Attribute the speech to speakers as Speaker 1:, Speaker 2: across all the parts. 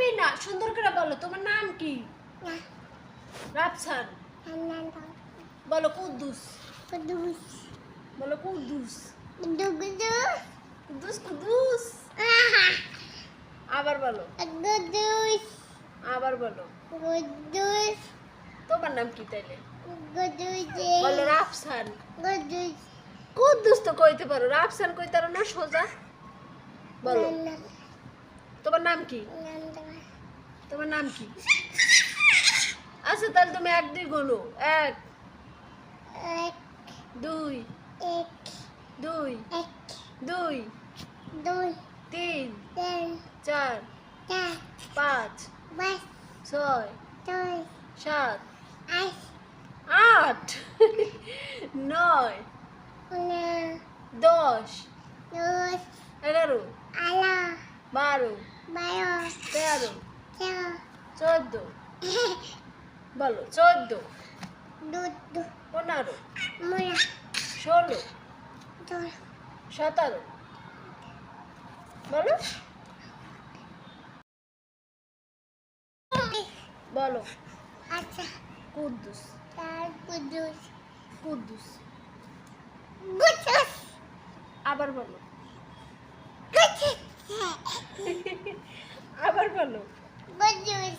Speaker 1: পারবি না, সুন্দর করে বলো। তোমার নাম কি? রাফসান। বলো কুদ্দুস। বলো কুদ্দুস। কুদ্দুস কুদ্দুস। আবার বলো। আবার বলো। তোমার নাম কি তাইলে? বলো রাফসান। কুদ্দুস তো কইতে পারো, রাফসান কইতে পারো না সোজা? বলো তোমার নাম কি? তোমার নাম কি? আচ্ছা তাহলে তুমি 1 2 গোনো। 1 2 2 2 3 4 5 6 7 8 9 10 11 12 13 14 বলো 14 15 16 17 বলো বলো
Speaker 2: আচ্ছা
Speaker 1: কুদ্দুস
Speaker 2: কুদ্দুস
Speaker 1: কুদ্দুস
Speaker 2: গুচুস
Speaker 1: আবার বলো
Speaker 2: গুচুস
Speaker 1: আবার বলো
Speaker 2: গুচুস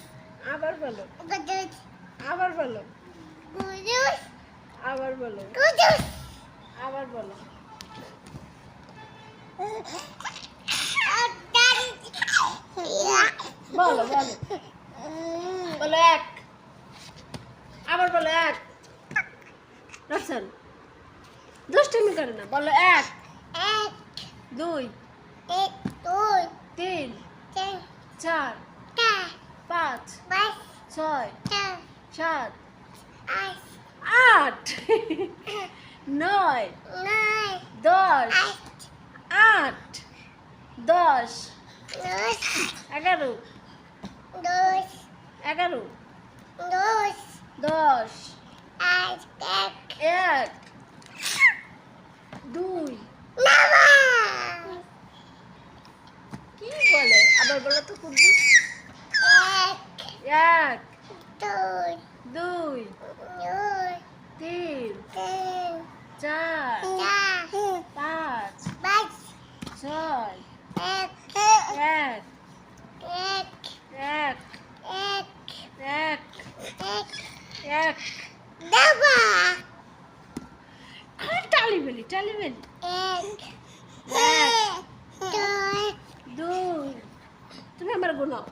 Speaker 1: আবার বলো
Speaker 2: গুচুস
Speaker 1: আবার বলো
Speaker 2: গুচুস
Speaker 1: আবার বলো
Speaker 2: গুচুস
Speaker 1: আবার বলো বলো বলো বলো 1 আবার বলো 1 রাফসান দুষ্টুমি করে না বলো 1 2 3 4 5 6 7 8 9 10 8 10 11 11 10 1 2 কি বলে আবার বলো তো কুদ্দুস 1 2 3 4 5 6 1 1 1 টালি বেলি 1 2 তুমি আমার গুনাও